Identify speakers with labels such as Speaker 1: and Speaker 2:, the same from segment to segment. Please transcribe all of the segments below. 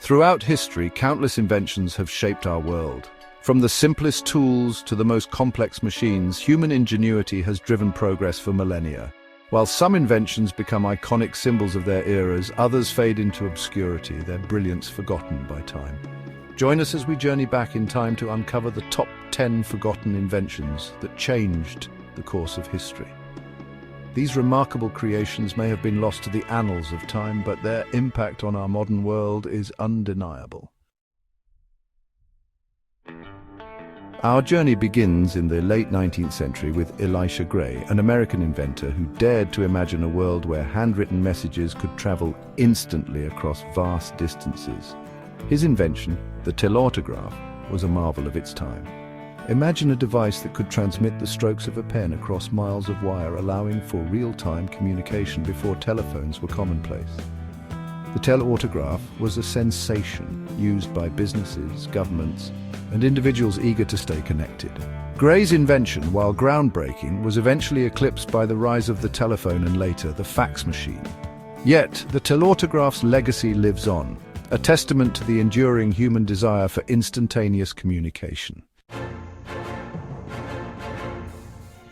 Speaker 1: Throughout history, countless inventions have shaped our world. From the simplest tools to the most complex machines, human ingenuity has driven progress for millennia. While some inventions become iconic symbols of their eras, others fade into obscurity, their brilliance forgotten by time. Join us as we journey back in time to uncover the top 10 forgotten inventions that changed the course of history. These remarkable creations may have been lost to the annals of time, but their impact on our modern world is undeniable. Our journey begins in the late 19th century with Elisha Gray, an American inventor who dared to imagine a world where handwritten messages could travel instantly across vast distances. His invention, the telautograph, was a marvel of its time. Imagine a device that could transmit the strokes of a pen across miles of wire, allowing for real-time communication before telephones were commonplace. The telautograph was a sensation used by businesses, governments, and individuals eager to stay connected. Gray's invention, while groundbreaking, was eventually eclipsed by the rise of the telephone and later the fax machine. Yet, the telautograph's legacy lives on, a testament to the enduring human desire for instantaneous communication.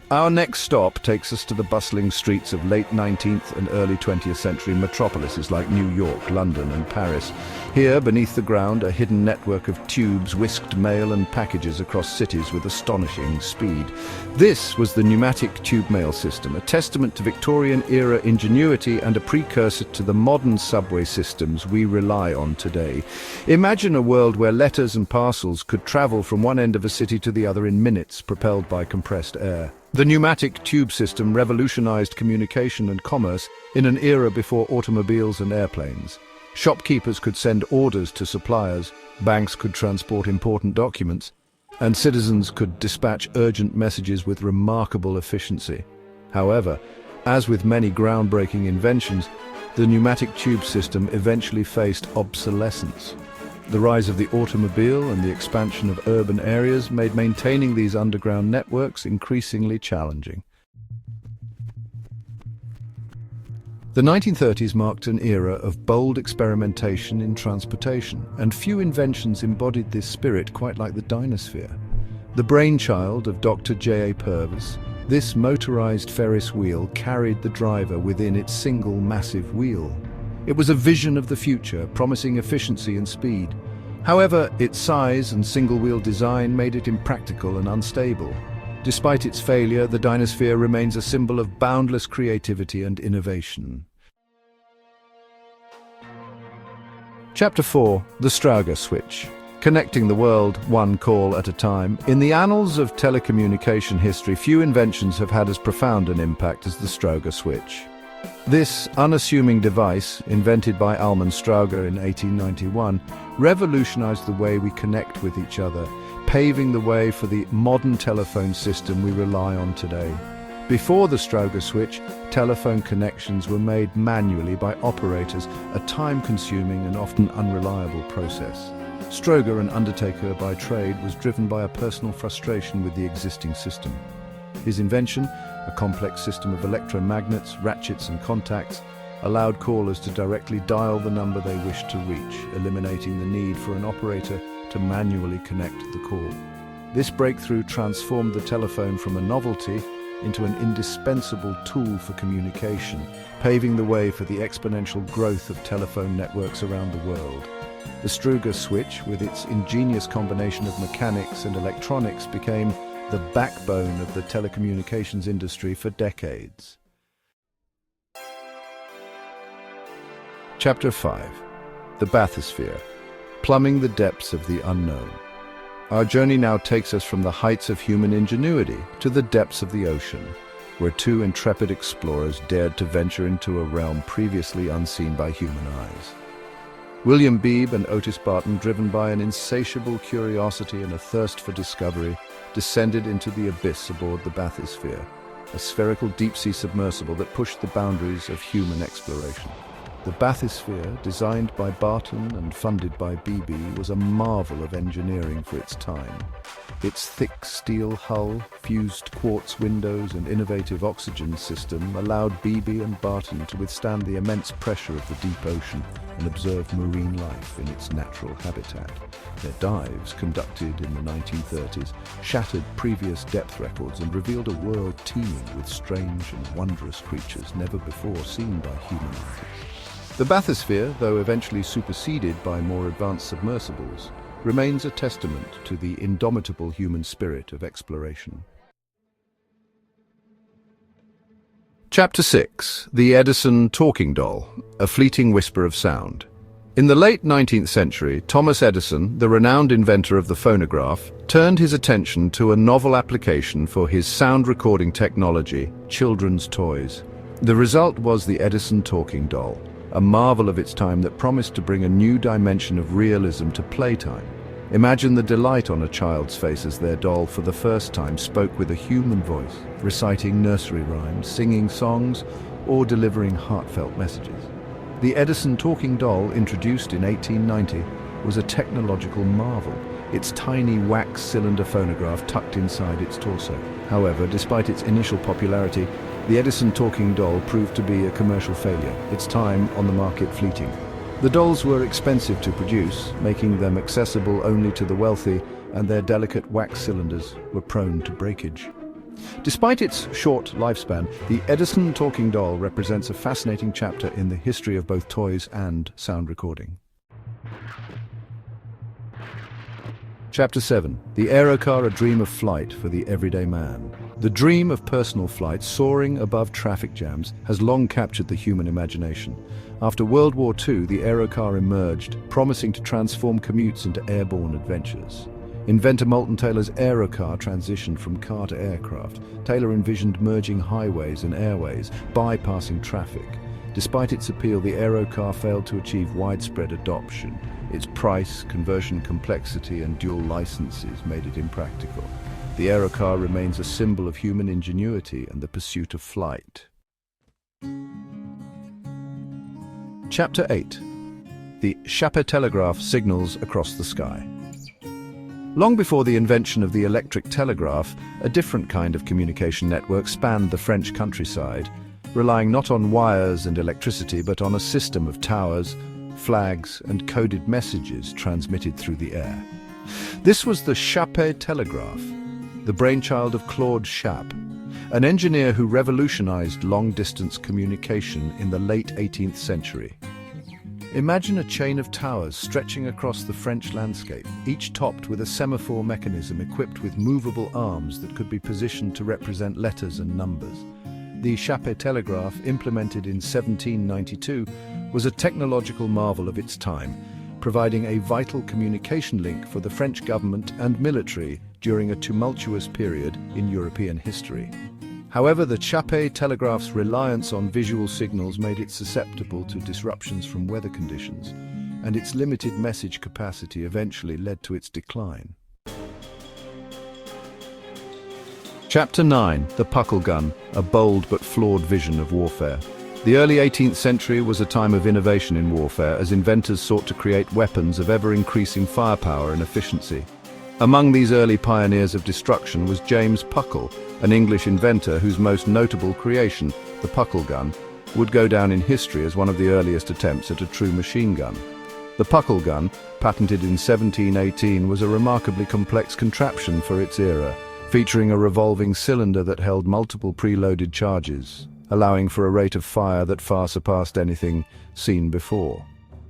Speaker 1: Our next stop takes us to the bustling streets of late 19th and early 20th century metropolises like New York, London, and Paris. Here, beneath the ground, a hidden network of tubes whisked mail and packages across cities with astonishing speed. This was the pneumatic tube mail system, a testament to Victorian-era ingenuity and a precursor to the modern subway systems we rely on today. Imagine a world where letters and parcels could travel from one end of a city to the other in minutes, propelled by compressed air. The pneumatic tube system revolutionized communication and commerce in an era before automobiles and airplanes. Shopkeepers could send orders to suppliers, banks could transport important documents, and citizens could dispatch urgent messages with remarkable efficiency. However, as with many groundbreaking inventions, the pneumatic tube system eventually faced obsolescence. The rise of the automobile and the expansion of urban areas made maintaining these underground networks increasingly challenging. The 1930s marked an era of bold experimentation in transportation, and few inventions embodied this spirit quite like the Dinosphere. The brainchild of Dr. J.A. Purvis, this motorized Ferris wheel carried the driver within its single massive wheel. It was a vision of the future, promising efficiency and speed. However, its size and single-wheel design made it impractical and unstable. Despite its failure, the Dinosphere remains a symbol of boundless creativity and innovation. Chapter 4. The Strauger Switch. Connecting the world, one call at a time. In the annals of telecommunication history, few inventions have had as profound an impact as the Strauger switch. This unassuming device, invented by Almon Strauger in 1891, revolutionized the way we connect with each other, paving the way for the modern telephone system we rely on today. Before the Strauger switch, telephone connections were made manually by operators, a time-consuming and often unreliable process. Strauger, an undertaker by trade, was driven by a personal frustration with the existing system. His invention, a complex system of electromagnets, ratchets and contacts, allowed callers to directly dial the number they wished to reach, eliminating the need for an operator to manually connect the call. This breakthrough transformed the telephone from a novelty into an indispensable tool for communication, paving the way for the exponential growth of telephone networks around the world. The Strauger switch, with its ingenious combination of mechanics and electronics, became the backbone of the telecommunications industry for decades. Chapter 5. The Bathysphere. Plumbing the depths of the unknown. Our journey now takes us from the heights of human ingenuity to the depths of the ocean, where two intrepid explorers dared to venture into a realm previously unseen by human eyes. William Beebe and Otis Barton, driven by an insatiable curiosity and a thirst for discovery, descended into the abyss aboard the Bathysphere, a spherical deep-sea submersible that pushed the boundaries of human exploration. The bathysphere, designed by Barton and funded by Beebe, was a marvel of engineering for its time. Its thick steel hull, fused quartz windows and innovative oxygen system allowed Beebe and Barton to withstand the immense pressure of the deep ocean and observe marine life in its natural habitat. Their dives, conducted in the 1930s, shattered previous depth records and revealed a world teeming with strange and wondrous creatures never before seen by human eyes. The bathysphere, though eventually superseded by more advanced submersibles, remains a testament to the indomitable human spirit of exploration. Chapter 6. The Edison Talking Doll, a fleeting whisper of sound. In the late 19th century, Thomas Edison, the renowned inventor of the phonograph, turned his attention to a novel application for his sound recording technology, children's toys. The result was the Edison Talking Doll, a marvel of its time that promised to bring a new dimension of realism to playtime. Imagine the delight on a child's face as their doll for the first time spoke with a human voice, reciting nursery rhymes, singing songs, or delivering heartfelt messages. The Edison Talking Doll, introduced in 1890, was a technological marvel, its tiny wax cylinder phonograph tucked inside its torso. However, despite its initial popularity, the Edison Talking Doll proved to be a commercial failure, its time on the market fleeting. The dolls were expensive to produce, making them accessible only to the wealthy, and their delicate wax cylinders were prone to breakage. Despite its short lifespan, the Edison Talking Doll represents a fascinating chapter in the history of both toys and sound recording. Chapter 7. The Aerocar, a Dream of Flight for the Everyday Man. The dream of personal flight, soaring above traffic jams, has long captured the human imagination. After World War II, the Aerocar emerged, promising to transform commutes into airborne adventures. Inventor Moulton Taylor's Aerocar transitioned from car to aircraft. Taylor envisioned merging highways and airways, bypassing traffic. Despite its appeal, the Aerocar failed to achieve widespread adoption. Its price, conversion complexity, and dual licenses made it impractical. The Aerocar remains a symbol of human ingenuity and the pursuit of flight. Chapter 8. The Chappé telegraph signals across the sky. Long before the invention of the electric telegraph, a different kind of communication network spanned the French countryside, relying not on wires and electricity but on a system of towers, flags, and coded messages transmitted through the air. This was the Chappé telegraph, the brainchild of Claude Chappe, an engineer who revolutionized long-distance communication in the late 18th century. Imagine a chain of towers stretching across the French landscape, each topped with a semaphore mechanism equipped with movable arms that could be positioned to represent letters and numbers. The Chappé telegraph, implemented in 1792, was a technological marvel of its time, providing a vital communication link for the French government and military during a tumultuous period in European history. However, the Chappé telegraph's reliance on visual signals made it susceptible to disruptions from weather conditions, and its limited message capacity eventually led to its decline. Chapter 9. The Puckle Gun, a bold but flawed vision of warfare. The early 18th century was a time of innovation in warfare as inventors sought to create weapons of ever-increasing firepower and efficiency. Among these early pioneers of destruction was James Puckle, an English inventor whose most notable creation, the Puckle gun, would go down in history as one of the earliest attempts at a true machine gun. The Puckle gun, patented in 1718, was a remarkably complex contraption for its era, featuring a revolving cylinder that held multiple preloaded charges, allowing for a rate of fire that far surpassed anything seen before.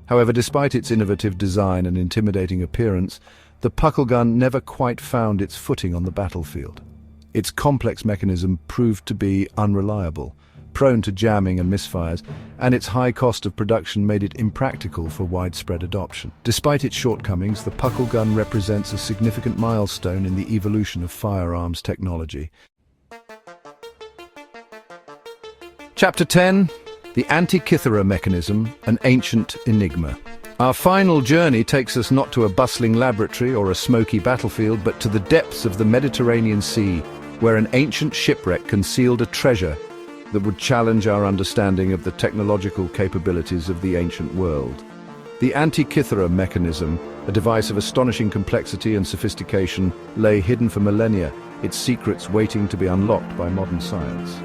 Speaker 1: However, despite its innovative design and intimidating appearance, the Puckle gun never quite found its footing on the battlefield. Its complex mechanism proved to be unreliable, prone to jamming and misfires, and its high cost of production made it impractical for widespread adoption. Despite its shortcomings, the Puckle gun represents a significant milestone in the evolution of firearms technology. Chapter 10. The Antikythera mechanism, an ancient enigma. Our final journey takes us not to a bustling laboratory or a smoky battlefield, but to the depths of the Mediterranean Sea, where an ancient shipwreck concealed a treasure that would challenge our understanding of the technological capabilities of the ancient world. The Antikythera mechanism, a device of astonishing complexity and sophistication, lay hidden for millennia, its secrets waiting to be unlocked by modern science.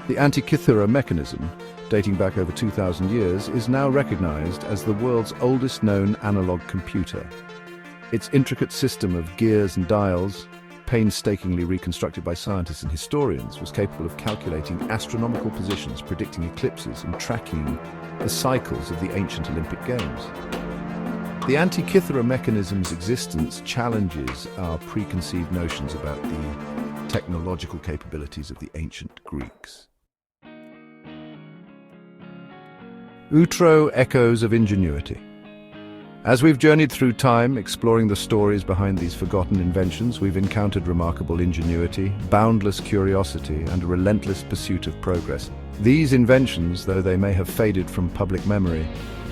Speaker 1: The Antikythera mechanism, dating back over 2,000 years, is now recognized as the world's oldest known analog computer. Its intricate system of gears and dials, painstakingly reconstructed by scientists and historians, was capable of calculating astronomical positions, predicting eclipses, and tracking the cycles of the ancient Olympic Games. The Antikythera mechanism's existence challenges our preconceived notions about the technological capabilities of the ancient Greeks. Outro echoes of ingenuity. As we've journeyed through time, exploring the stories behind these forgotten inventions, we've encountered remarkable ingenuity, boundless curiosity, and a relentless pursuit of progress. These inventions, though they may have faded from public memory,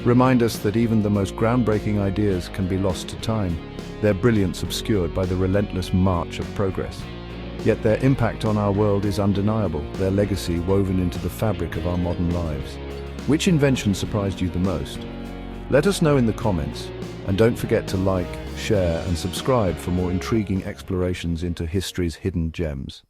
Speaker 1: remind us that even the most groundbreaking ideas can be lost to time, their brilliance obscured by the relentless march of progress. Yet their impact on our world is undeniable, their legacy woven into the fabric of our modern lives. Which invention surprised you the most? Let us know in the comments, and don't forget to like, share, and subscribe for more intriguing explorations into history's hidden gems.